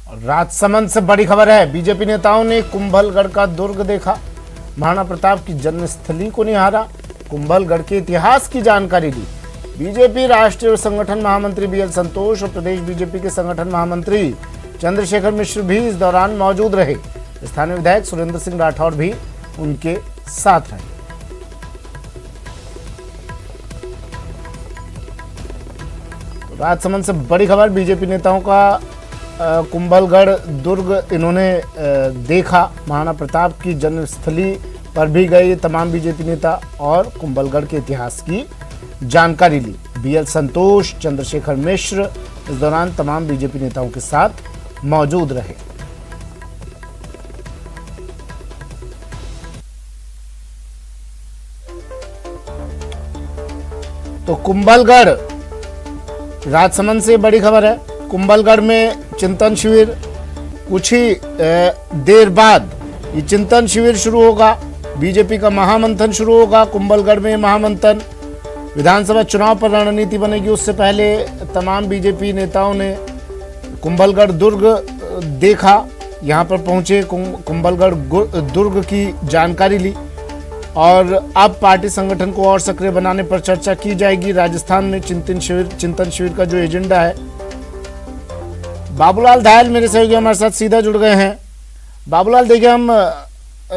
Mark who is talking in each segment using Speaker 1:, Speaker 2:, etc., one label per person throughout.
Speaker 1: राजसमंद से बड़ी खबर है। बीजेपी नेताओं ने कुंभलगढ़ का दुर्ग देखा, महाराणा प्रताप की जन्मस्थली को निहारा, कुंभलगढ़ के इतिहास की जानकारी ली। बीजेपी राष्ट्रीय संगठन महामंत्री बीएल संतोष और प्रदेश बीजेपी के संगठन महामंत्री चंद्रशेखर मिश्र भी इस दौरान मौजूद रहे। स्थानीय विधायक सुरेंद्र सिंह राठौर भी उनके साथ रहे। राजसमंद से बड़ी खबर, बीजेपी नेताओं का कुंभलगढ़ दुर्ग इन्होंने देखा, महाराणा प्रताप की जन्मस्थली पर भी गए तमाम बीजेपी नेता और कुंभलगढ़ के इतिहास की जानकारी ली। बीएल संतोष, चंद्रशेखर मिश्र इस दौरान तमाम बीजेपी नेताओं के साथ मौजूद रहे। तो कुंभलगढ़, राजसमंद से बड़ी खबर है। कुंभलगढ़ में चिंतन शिविर, कुछ ही देर बाद ये चिंतन शिविर शुरू होगा। बीजेपी का महामंथन शुरू होगा। कुंभलगढ़ में महामंथन, विधानसभा चुनाव पर रणनीति बनेगी। उससे पहले तमाम बीजेपी नेताओं ने कुंभलगढ़ दुर्ग देखा, यहाँ पर पहुंचे, कुंभलगढ़ दुर्ग की जानकारी ली और अब पार्टी संगठन को और सक्रिय बनाने पर चर्चा की जाएगी। राजस्थान में चिंतन शिविर का जो एजेंडा है। बाबूलाल धायल मेरे सहयोगी हमारे साथ सीधा जुड़ गए हैं। बाबूलाल, देखिए, हम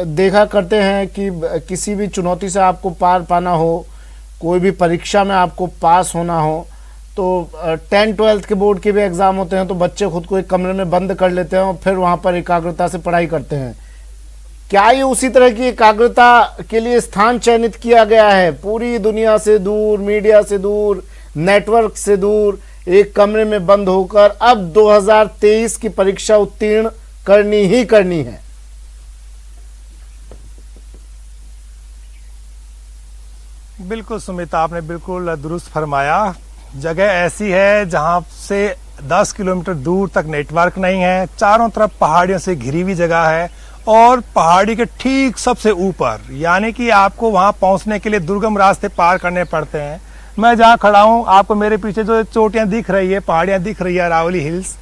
Speaker 1: देखा करते हैं कि किसी भी चुनौती से आपको पार पाना हो, कोई भी परीक्षा में आपको पास होना हो, तो 10-12 के बोर्ड के भी एग्जाम होते हैं तो बच्चे खुद को एक कमरे में बंद कर लेते हैं और फिर वहां पर एकाग्रता से पढ़ाई करते हैं। क्या ये उसी तरह की एकाग्रता के लिए स्थान चयनित किया गया है? पूरी दुनिया से दूर, मीडिया से दूर, नेटवर्क से दूर, एक कमरे में बंद होकर अब 2023 की परीक्षा उत्तीर्ण करनी ही करनी है।
Speaker 2: बिल्कुल सुमित, आपने बिल्कुल दुरुस्त फरमाया। जगह ऐसी है जहां से 10 किलोमीटर दूर तक नेटवर्क नहीं है, चारों तरफ पहाड़ियों से घिरी हुई जगह है और पहाड़ी के ठीक सबसे ऊपर, यानी कि आपको वहां पहुंचने के लिए दुर्गम रास्ते पार करने पड़ते हैं। मैं जहां खड़ा हूं, आपको मेरे पीछे जो चोटियां दिख रही है, पहाड़ियां दिख रही है, अरावली हिल्स,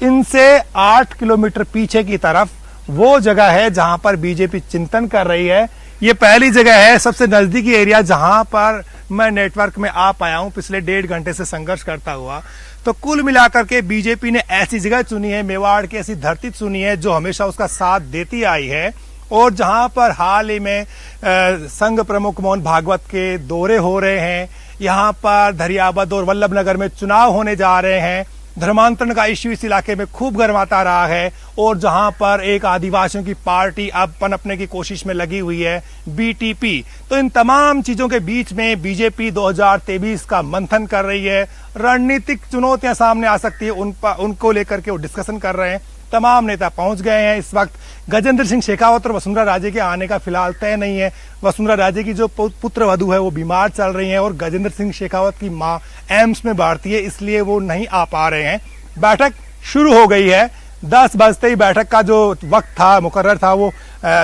Speaker 2: इनसे 8 किलोमीटर पीछे की तरफ वो जगह है जहां पर बीजेपी चिंतन कर रही है। ये पहली जगह है, सबसे नजदीकी एरिया, जहां पर मैं नेटवर्क में आ पाया हूं पिछले 1.5 घंटे से संघर्ष करता हुआ। तो कुल मिलाकर के बीजेपी ने ऐसी जगह चुनी है, मेवाड़ की ऐसी धरती चुनी है जो हमेशा उसका साथ देती आई है और जहां पर हाल ही में संघ प्रमुख मोहन भागवत के दौरे हो रहे हैं। यहाँ पर धरियाबद और वल्लभ नगर में चुनाव होने जा रहे हैं। धर्मांतरण का इश्यू इस इलाके में खूब गर्माता रहा है और जहां पर एक आदिवासियों की पार्टी अब पनपने की कोशिश में लगी हुई है, बीटीपी। तो इन तमाम चीजों के बीच में बीजेपी 2023 का मंथन कर रही है। रणनीतिक चुनौतियां सामने आ सकती है, उनको लेकर के वो डिस्कशन कर रहे हैं। तमाम नेता पहुंच गए हैं। इस वक्त गजेंद्र सिंह शेखावत और वसुंधरा राजे के आने का फिलहाल तय नहीं है। वसुंधरा राजे की जो पुत्र वधू है वो बीमार चल रही हैं और गजेंद्र सिंह शेखावत की मां एम्स में भर्ती है, इसलिए वो नहीं आ पा रहे हैं। बैठक शुरू हो गई है, 10 बजते ही बैठक का जो वक्त था, मुकर्रर था, वो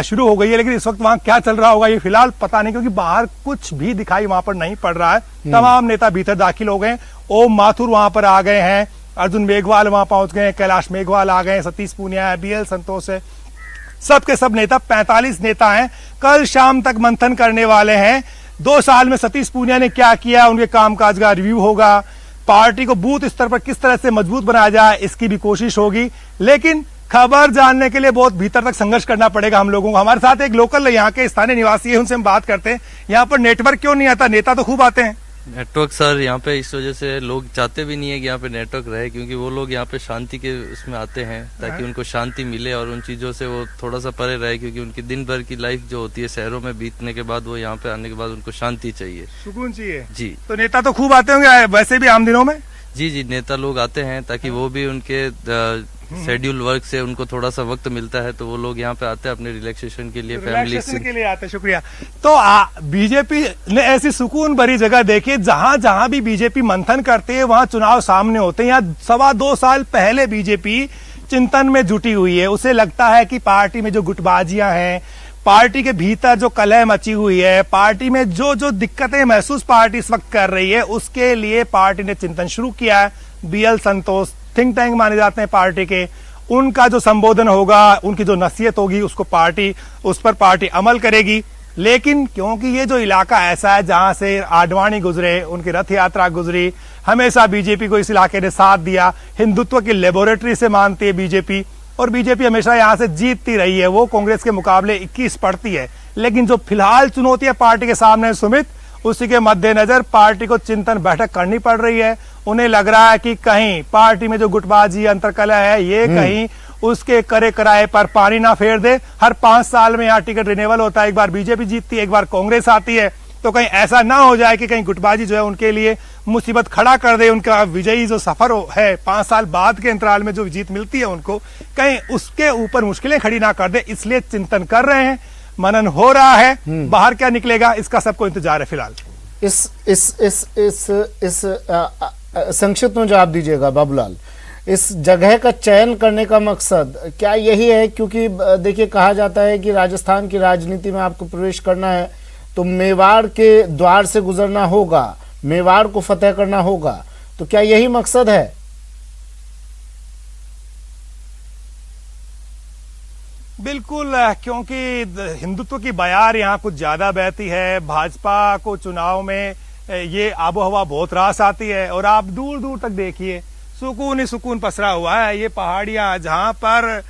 Speaker 2: शुरू हो गई है। लेकिन इस वक्त वहां क्या चल रहा होगा ये फिलहाल पता नहीं, क्योंकि बाहर कुछ भी दिखाई वहां पर नहीं पड़ रहा है। तमाम नेता भीतर दाखिल हो गए। ओम माथुर वहां पर आ गए हैं, अर्जुन मेघवाल वहां पहुंच गए, कैलाश मेघवाल आ गए, सतीश पूनिया है, बीएल संतोष है, सबके सब नेता 45 नेता हैं। कल शाम तक मंथन करने वाले हैं। 2 साल में सतीश पूनिया ने क्या किया, उनके कामकाज का रिव्यू होगा। पार्टी को बूथ स्तर पर किस तरह से मजबूत बनाया जाए इसकी भी कोशिश होगी। लेकिन खबर जानने के लिए बहुत भीतर तक संघर्ष करना पड़ेगा हम लोगों को। हमारे साथ एक लोकल यहाँ के स्थानीय निवासी है, उनसे हम बात करते हैं। यहाँ पर नेटवर्क क्यों नहीं आता? नेता तो खूब आते हैं।
Speaker 3: नेटवर्क सर यहाँ पे इस वजह से लोग चाहते भी नहीं है कि यहाँ पे नेटवर्क रहे, क्योंकि वो लोग यहाँ पे शांति के उसमें आते हैं ताकि उनको शांति मिले और उन चीजों से वो थोड़ा सा परे रहे, क्योंकि उनकी दिन भर की लाइफ जो होती है शहरों में बीतने के बाद वो यहाँ पे आने के बाद उनको शांति चाहिए,
Speaker 2: सुकून चाहिए।
Speaker 3: जी,
Speaker 2: तो नेता तो खूब आते होंगे वैसे भी आम दिनों में।
Speaker 3: जी, नेता लोग आते हैं ताकि वो भी उनके शेड्यूल वर्क से उनको थोड़ा सा वक्त मिलता है तो वो लोग यहाँ पे आते हैं अपने रिलैक्सेशन के लिए, फैमिली
Speaker 2: के लिए आते हैं। शुक्रिया। तो बीजेपी ने ऐसी सुकून भरी जगह देखी, जहां जहां भी बीजेपी मंथन करते हैं वहां चुनाव सामने होते हैं। यहाँ 2.25 साल पहले बीजेपी चिंतन में जुटी हुई है। उसे लगता है कि पार्टी में जो गुटबाजियां हैं, पार्टी के भीतर जो कलह मची हुई है, पार्टी में जो जो दिक्कतें महसूस पार्टी इस वक्त कर रही है, उसके लिए पार्टी ने चिंतन शुरू किया है। बीएल संतोष थिंक टैंक माने जाते हैं पार्टी के, उनका जो संबोधन होगा, उनकी जो नसीहत होगी, उस पर पार्टी अमल करेगी। लेकिन क्योंकि ये जो इलाका ऐसा है जहां से आडवाणी गुजरे, उनकी रथ यात्रा गुजरी, हमेशा बीजेपी को इस इलाके ने साथ दिया, हिंदुत्व की लेबोरेटरी से मानती है बीजेपी, और बीजेपी हमेशा यहां से जीतती रही है। वो कांग्रेस के मुकाबले 21 पड़ती है। लेकिन जो फिलहाल चुनौती है पार्टी के सामने सुमित, उसी के मद्देनजर पार्टी को चिंतन बैठक करनी पड़ रही है। उन्हें लग रहा है कि कहीं पार्टी में जो गुटबाजी अंतरकलह है, ये कहीं उसके करे कराए पर पानी ना फेर दे। हर 5 साल में यहाँ टिकट रिन्यूअल होता है, एक बार बीजेपी जीतती है, एक बार कांग्रेस आती है, तो कहीं ऐसा ना हो जाए कि कहीं गुटबाजी जो है उनके लिए मुसीबत खड़ा कर दे। उनका विजयी जो सफर है 5 साल बाद के अंतराल में जो जीत मिलती है उनको, कहीं उसके ऊपर मुश्किलें खड़ी ना कर दे, इसलिए चिंतन कर रहे हैं, मनन हो रहा है। बाहर क्या निकलेगा इसका सबको इंतजार है फिलहाल।
Speaker 1: इस संक्षिप्त में जवाब दीजिएगा बाबूलाल, इस जगह का चयन करने का मकसद क्या यही है? क्योंकि देखिए कहा जाता है कि राजस्थान की राजनीति में आपको प्रवेश करना है तो मेवाड़ के द्वार से गुजरना होगा, मेवाड़ को फतेह करना होगा, तो क्या यही मकसद है?
Speaker 2: बिल्कुल, क्योंकि हिंदुत्व की बयार यहाँ कुछ ज्यादा बहती है। भाजपा को चुनाव में ये आबो हवा बहुत रास आती है, और आप दूर दूर तक देखिए सुकून ही सुकून पसरा हुआ है। ये पहाड़ियां जहां पर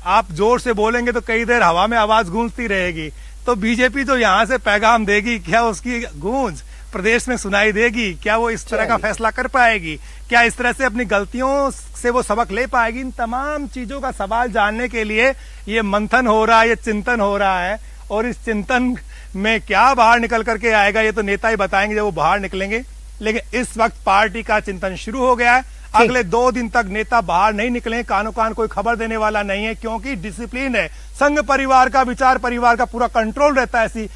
Speaker 2: आप जोर से बोलेंगे तो कई देर हवा में आवाज गूंजती रहेगी। तो बीजेपी जो यहाँ से पैगाम देगी, क्या उसकी गूंज प्रदेश में सुनाई देगी? क्या वो इस तरह का फैसला कर पाएगी? क्या इस तरह से अपनी गलतियों से वो सबक ले पाएगी? इन तमाम चीजों का सवाल जानने के लिए ये मंथन हो रहा है, ये चिंतन हो रहा है। और इस चिंतन में क्या बाहर निकल करके आएगा ये तो नेता ही बताएंगे जब वो बाहर निकलेंगे। लेकिन इस वक्त पार्टी का चिंतन शुरू हो गया है। अगले 2 दिन तक नेता बाहर नहीं निकले, कानो कान कोई खबर देने वाला नहीं है, क्योंकि डिसिप्लिन है। संघ परिवार का, विचार परिवार का पूरा कंट्रोल रहता है ऐसी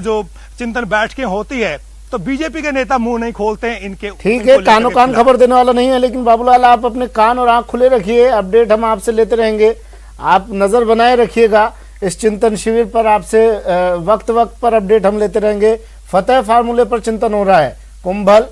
Speaker 2: जो चिंतन बैठकें होती है। तो बीजेपी के नेता मुंह नहीं खोलते हैं इनके।
Speaker 1: ठीक है, कानो कान खबर देने वाला नहीं है, लेकिन बाबूलाल आप अपने कान और आंख खुले रखिए, अपडेट हम आपसे लेते रहेंगे। आप नजर बनाए रखिएगा इस चिंतन शिविर पर, आपसे वक्त वक्त पर अपडेट हम लेते रहेंगे। फतेह फार्मूले पर चिंतन हो रहा है, कुंभल